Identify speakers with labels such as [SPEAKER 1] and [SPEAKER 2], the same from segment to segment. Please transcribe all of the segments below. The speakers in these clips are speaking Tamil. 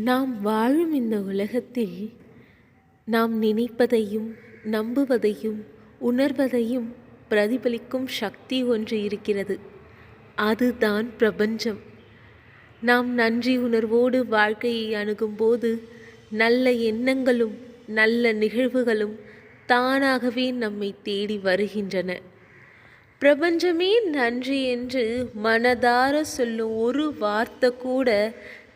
[SPEAKER 1] நாம் வாழும் இந்த உலகத்தில் நாம் நினைப்பதையும் நம்புவதையும் உணர்வதையும் பிரதிபலிக்கும் சக்தி ஒன்று இருக்கிறது. அதுதான் பிரபஞ்சம். நாம் நன்றி உணர்வோடு வாழ்க்கையை அணுகும்போது நல்ல எண்ணங்களும் நல்ல நிகழ்வுகளும் தானாகவே நம்மை தேடி வருகின்றன. பிரபஞ்சமே நன்றி என்று மனதார சொல்லும் ஒரு வார்த்தை கூட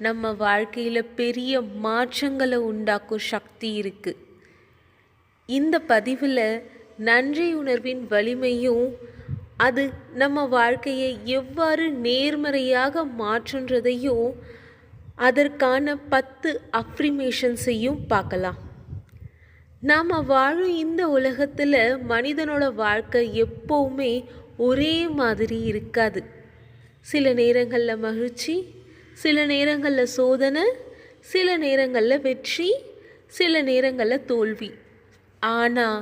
[SPEAKER 1] நம்ம வாழ்க்கையில் பெரிய மாற்றங்களை உண்டாக்கும் சக்தி இருக்குது. இந்த பதிவில் நன்றி உணர்வின் வலிமையும் அது நம்ம வாழ்க்கையை எவ்வாறு நேர்மறையாக மாற்றுன்றதையும் அதற்கான 10 அஃப்ரிமேஷன்ஸையும் பார்க்கலாம். நாம் வாழும் இந்த உலகத்தில் மனிதனோட வாழ்க்கை எப்போவுமே ஒரே மாதிரி இருக்காது. சில நேரங்களில் மகிழ்ச்சி, சில நேரங்களில் சோதனை, சில நேரங்களில் வெற்றி, சில நேரங்களில் தோல்வி. ஆனால்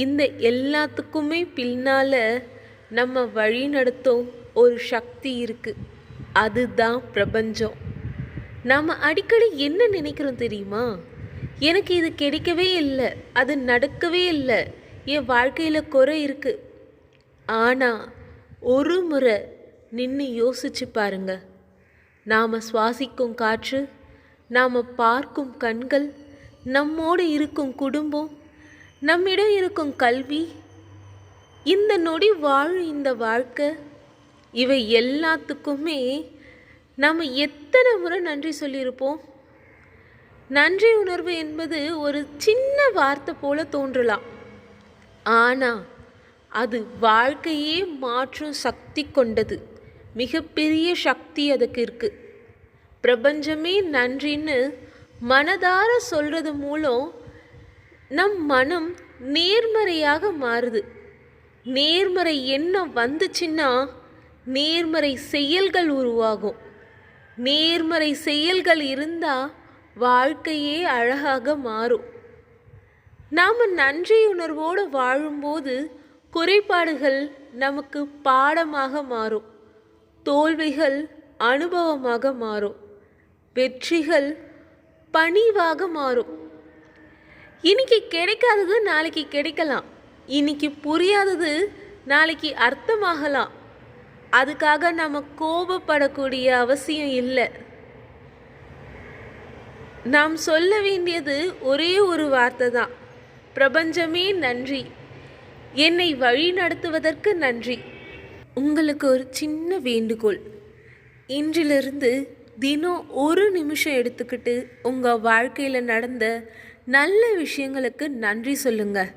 [SPEAKER 1] இந்த எல்லாத்துக்குமே பின்னால் நம்ம வழி நடத்தும் ஒரு சக்தி இருக்குது. அதுதான் பிரபஞ்சம். நாம் அடிக்கடி என்ன நினைக்கிறோம் தெரியுமா? எனக்கு இது கிடைக்கவே இல்லை, அது நடக்கவே இல்லை, என் வாழ்க்கையில் குறை இருக்குது. ஆனால் ஒரு முறை நின்று யோசிச்சு பாருங்க. நாம் சுவாசிக்கும் காற்று, நாம் பார்க்கும் கண்கள், நம்மோடு இருக்கும் குடும்பம், நம்மிடம் இருக்கும் கல்வி, இந்த நொடி வாழும் இந்த வாழ்க்கை, இவை எல்லாத்துக்குமே நாம் எத்தனை முறை நன்றி சொல்லியிருப்போம்? நன்றி உணர்வு என்பது ஒரு சின்ன வார்த்தை போல தோன்றலாம். ஆனால் அது வாழ்க்கையே மாற்றும் சக்தி கொண்டது. மிகப்பெரிய சக்தி அதுக்கு இருக்குது. பிரபஞ்சமே நன்றின்னு மனதார சொல்கிறது மூலம் நம் மனம் நேர்மறையாக மாறுது. நேர்மறை எண்ணம் வந்துச்சுன்னா நேர்மறை செயல்கள் உருவாகும். நேர்மறை செயல்கள் இருந்தால் வாழ்க்கையே அழகாக மாறும். நாம் நன்றி உணர்வோடு வாழும்போது குறைபாடுகள் நமக்கு பாடமாக மாறும், தோல்விகள் அனுபவமாக மாறும், வெற்றிகள் பணிவாக மாறும். இன்னைக்கு கிடைக்காதது நாளைக்கு கிடைக்கலாம், இன்னைக்கு புரியாதது நாளைக்கு அர்த்தமாகலாம். அதுக்காக நம்ம கோபப்படக்கூடிய அவசியம் இல்லை. நாம் சொல்ல வேண்டியது ஒரே ஒரு வார்த்தை தான். பிரபஞ்சமே நன்றி, என்னை வழி நடத்துவதற்கு நன்றி. உங்களுக்கு ஒரு சின்ன வேண்டுகோள். இன்றிலிருந்து தினம் ஒரு நிமிஷம் எடுத்துக்கிட்டு உங்கள் வாழ்க்கையில் நடந்த நல்ல விஷயங்களுக்கு நன்றி சொல்லுங்கள்.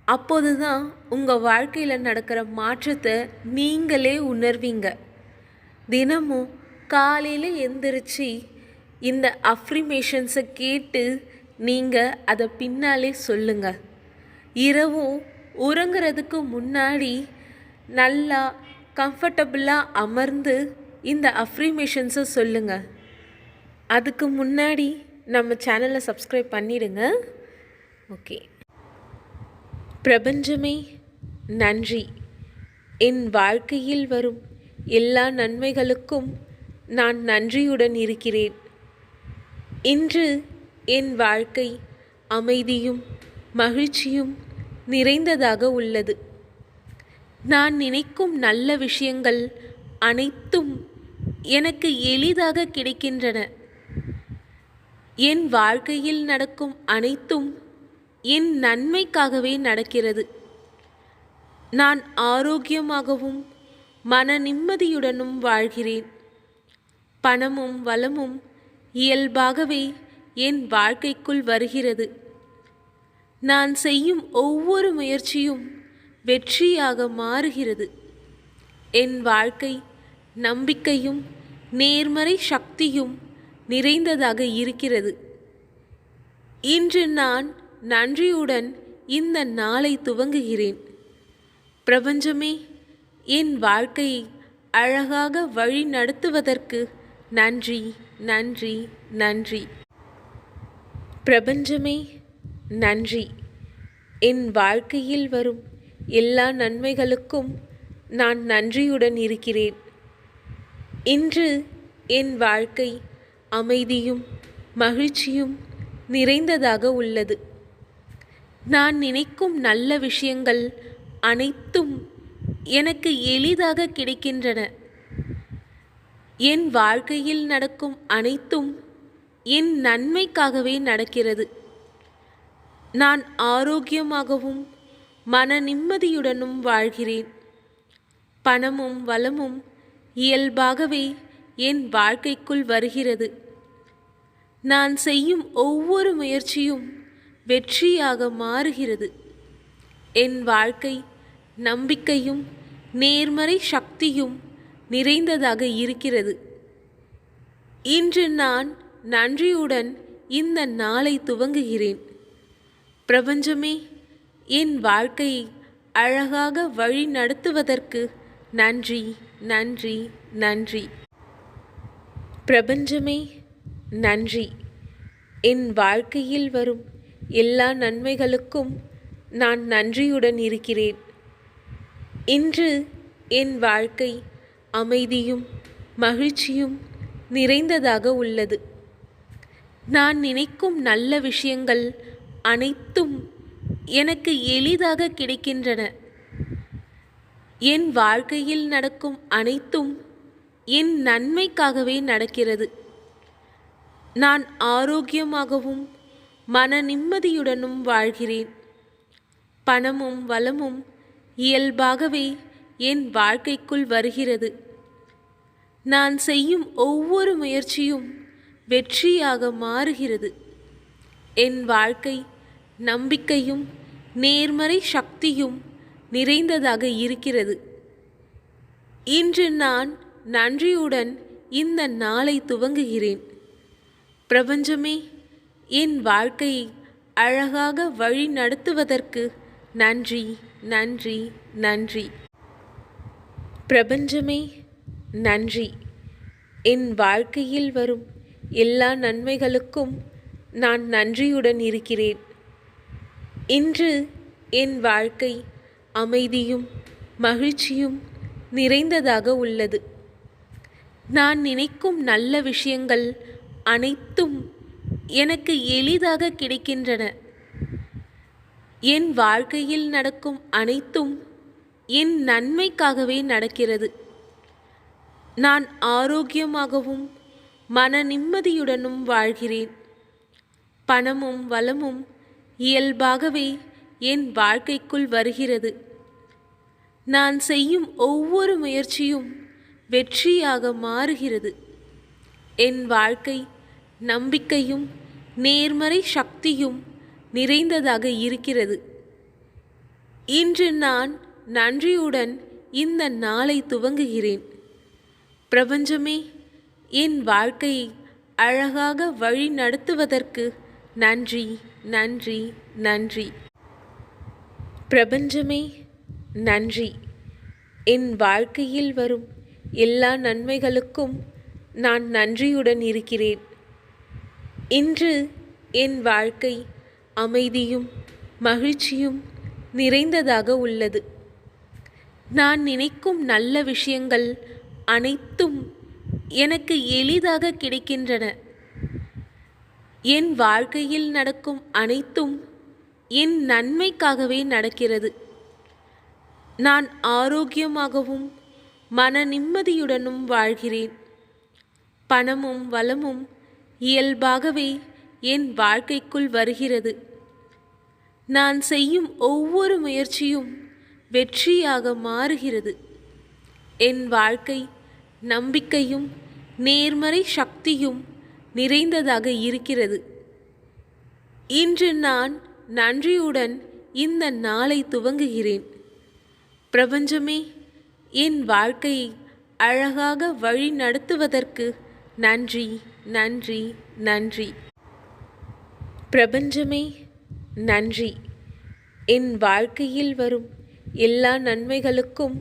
[SPEAKER 1] அப்போது தான் உங்கள் வாழ்க்கையில் நடக்கிற மாற்றத்தை நீங்களே உணர்வீங்க. தினமும் காலையில் எந்திரிச்சு இந்த அஃப்ரிமேஷன்ஸை கேட்டு நீங்கள் அதை பின்னாலே சொல்லுங்கள். இரவும் உறங்குறதுக்கு முன்னாடி நல்லா கம்ஃபர்டபுளாக அமர்ந்து இந்த அஃப்ரிமேஷன்ஸை சொல்லுங்கள். அதுக்கு முன்னாடி நம்ம சேனலை சப்ஸ்கிரைப் பண்ணிடுங்க. ஓகே. பிரபஞ்சமே நன்றி. என் வாழ்க்கையில் வரும் எல்லா நன்மைகளுக்கும் நான் நன்றியுடன் இருக்கிறேன். இன்று என் வாழ்க்கை அமைதியும் மகிழ்ச்சியும் நிறைந்ததாக உள்ளது. நான் நினைக்கும் நல்ல விஷயங்கள் அனைத்தும் எனக்கு எளிதாக கிடைக்கின்றன. என் வாழ்க்கையில் நடக்கும் அனைத்தும் என் நன்மைக்காகவே நடக்கிறது. நான் ஆரோக்கியமாகவும் மன நிம்மதியுடனும் வாழ்கிறேன். பணமும் வளமும் இயல்பாகவே என் வாழ்க்கைக்குள் வருகிறது. நான் செய்யும் ஒவ்வொரு முயற்சியும் வெற்றியாக மாறுகிறது. என் வாழ்க்கை நம்பிக்கையும் நேர்மறை சக்தியும் நிறைந்ததாக இருக்கிறது. இன்று நான் நன்றியுடன் இந்த நாளை துவங்குகிறேன். பிரபஞ்சமே என் வாழ்க்கையை அழகாக வழி நடத்துவதற்கு நன்றி, நன்றி, நன்றி. பிரபஞ்சமே நன்றி. என் வாழ்க்கையில் வரும் எல்லா நன்மைகளுக்கும் நான் நன்றியுடன் இருக்கிறேன். இன்று என் வாழ்க்கை அமைதியும் மகிழ்ச்சியும் நிறைந்ததாக உள்ளது. நான் நினைக்கும் நல்ல விஷயங்கள் அனைத்தும் எனக்கு எளிதாக கிடைக்கின்றன. என் வாழ்க்கையில் நடக்கும் அனைத்தும் என் நன்மைக்காகவே நடக்கிறது. நான் ஆரோக்கியமாகவும் மன நிம்மதியுடனும் வாழ்கிறேன். பணமும் வளமும் இயல்பாகவே என் வாழ்க்கைக்குள் வருகிறது. நான் செய்யும் ஒவ்வொரு முயற்சியும் வெற்றியாக மாறுகிறது. என் வாழ்க்கை நம்பிக்கையும் நேர்மறை சக்தியும் நிறைந்ததாக இருக்கிறது. இன்று நான் நன்றியுடன் இந்த நாளை துவங்குகிறேன். பிரபஞ்சமே, என் வாழ்க்கையை அழகாக வழி நடத்துவதற்கு நன்றி, நன்றி, நன்றி. பிரபஞ்சமே, நன்றி. என் வாழ்க்கையில் வரும் எல்லா நன்மைகளுக்கும் நான் நன்றியுடன் இருக்கிறேன். இன்று என் வாழ்க்கை அமைதியும் மகிழ்ச்சியும் நிறைந்ததாக உள்ளது. நான் நினைக்கும் நல்ல விஷயங்கள் அனைத்தும் எனக்கு எளிதாக கிடைக்கின்றன. என் வாழ்க்கையில் நடக்கும் அனைத்தும் என் நன்மைக்காகவே நடக்கிறது. நான் ஆரோக்கியமாகவும் மன நிம்மதியுடனும் வாழ்கிறேன். பணமும் வளமும் இயல்பாகவே என் வாழ்க்கைக்குள் வருகிறது. நான் செய்யும் ஒவ்வொரு முயற்சியும் வெற்றியாக மாறுகிறது. என் வாழ்க்கை நம்பிக்கையும் நேர்மறை சக்தியும் நிறைந்ததாக இருக்கிறது. இன்று நான் நன்றியுடன் இந்த நாளை துவங்குகிறேன். பிரபஞ்சமே, என் வாழ்க்கையை அழகாக வழி நடத்துவதற்கு நன்றி, நன்றி, நன்றி. பிரபஞ்சமே, நன்றி. என் வாழ்க்கையில் வரும் எல்லா நன்மைகளுக்கும் நான் நன்றியுடன் இருக்கிறேன். இன்று என் வாழ்க்கை அமைதியும் மகிழ்ச்சியும் நிறைந்ததாக உள்ளது. நான் நினைக்கும் நல்ல விஷயங்கள் அனைத்தும் எனக்கு எளிதாக கிடைக்கின்றன. என் வாழ்க்கையில் நடக்கும் அனைத்தும் என் நன்மைக்காகவே நடக்கிறது. நான் ஆரோக்கியமாகவும் மன நிம்மதியுடனும் வாழ்கிறேன். பணமும் வளமும் இயல்பாகவே என் வாழ்க்கைக்குள் வருகிறது. நான் செய்யும் ஒவ்வொரு முயற்சியும் வெற்றியாக மாறுகிறது. என் வாழ்க்கை நம்பிக்கையும் நேர்மறை சக்தியும் நிறைந்ததாக இருக்கிறது. இன்று நான் நன்றியுடன் இந்த நாளை துவங்குகிறேன். பிரபஞ்சமே, என் வாழ்க்கையை அழகாக வழி நடத்துவதற்கு நன்றி, நன்றி, நன்றி. பிரபஞ்சமே, நன்றி. என் வாழ்க்கையில் வரும் எல்லா நன்மைகளுக்கும் நான் நன்றியுடன் இருக்கிறேன். இன்று என் வாழ்க்கை அமைதியும் மகிழ்ச்சியும் நிறைந்ததாக உள்ளது. நான் நினைக்கும் நல்ல விஷயங்கள் அனைத்தும் எனக்கு எளிதாக கிடைக்கின்றன. என் வாழ்க்கையில் நடக்கும் அனைத்தும் என் நன்மைக்காகவே நடக்கிறது. நான் ஆரோக்கியமாகவும் மன நிம்மதியுடனும் வாழ்கிறேன். பணமும் வளமும் இயல்பாகவே என் வாழ்க்கைக்குள் வருகிறது. நான் செய்யும் ஒவ்வொரு முயற்சியும் வெற்றியாக மாறுகிறது. என் வாழ்க்கை நம்பிக்கையும் நேர்மறை சக்தியும் நிறைந்ததாக இருக்கிறது. இன்று நான் நன்றியுடன் இந்த நாளை துவங்குகிறேன். பிரபஞ்சமே, என் வாழ்க்கையை அழகாக வழி நடத்துவதற்கு நன்றி, நன்றி, நன்றி. பிரபஞ்சமே, நன்றி. என் வாழ்க்கையில் வரும் எல்லா நன்மைகளுக்கும்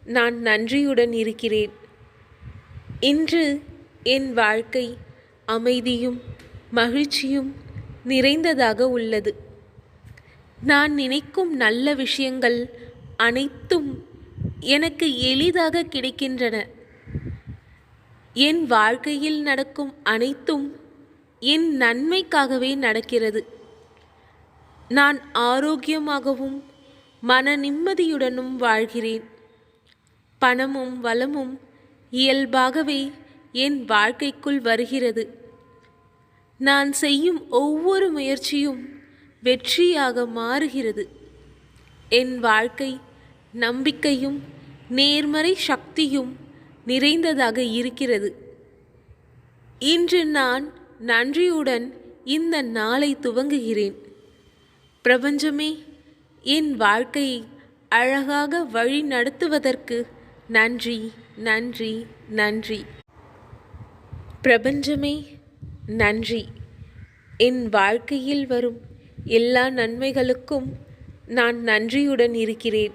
[SPEAKER 1] நான் நன்றியுடன் இருக்கிறேன். இன்று என் வாழ்க்கை அமைதியும் மகிழ்ச்சியும் நிறைந்ததாக உள்ளது. நான் நினைக்கும் நல்ல விஷயங்கள் அனைத்தும் எனக்கு எளிதாக கிடைக்கின்றன. என் வாழ்க்கையில் நடக்கும் அனைத்தும் என் நன்மைக்காகவே நடக்கிறது. நான் ஆரோக்கியமாகவும் மன நிம்மதியுடனும் வாழ்கிறேன். பணமும் வளமும் இயல்பாகவே என் வாழ்க்கைக்குள் வருகிறது. நான் செய்யும் ஒவ்வொரு முயற்சியும் வெற்றியாக மாறுகிறது. என் வாழ்க்கை நம்பிக்கையும் நேர்மறை சக்தியும் நிறைந்ததாக இருக்கிறது. இன்று நான் நன்றியுடன் இந்த நாளை துவங்குகிறேன். பிரபஞ்சமே, என் வாழ்க்கையை அழகாக வழி நடத்துவதற்கு நன்றி, நன்றி, நன்றி. பிரபஞ்சமே, நன்றி. என் வாழ்க்கையில் வரும் எல்லா நன்மைகளுக்கும் நான் நன்றியுடன் இருக்கிறேன்.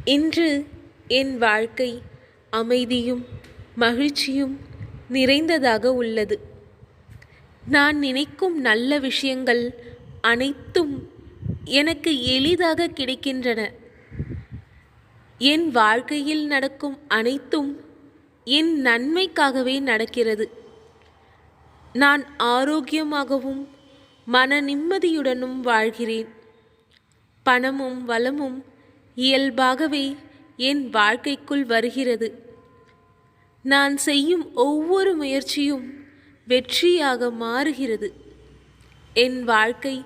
[SPEAKER 1] இன்று என் வாழ்க்கை அமைதியும் மகிழ்ச்சியும் நிறைந்ததாக உள்ளது. நான் நினைக்கும் நல்ல விஷயங்கள் அனைத்தும் எனக்கு எளிதாக கிடைக்கின்றன. என் வாழ்க்கையில் நடக்கும் அனைத்தும் என் நன்மைக்காகவே நடக்கிறது. நான் ஆரோக்கியமாகவும் மன நிம்மதியுடனும் வாழ்கிறேன். பணமும் வளமும் இயல்பாகவே என் வாழ்க்கைக்குள் வருகிறது. நான் செய்யும் ஒவ்வொரு முயற்சியும் வெற்றியாக மாறுகிறது. என் வாழ்க்கை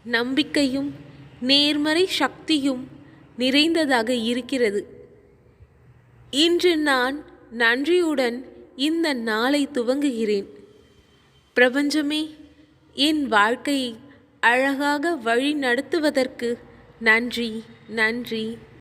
[SPEAKER 1] நம்பிக்கையும் நேர்மறை சக்தியும் நிறைந்ததாக இருக்கிறது. இன்று நான் நன்றியுடன் இந்த நாளை துவங்குகிறேன். பிரபஞ்சமே, என் வாழ்க்கையை அழகாக வழி நடத்துவதற்கு நன்றி, நன்றி,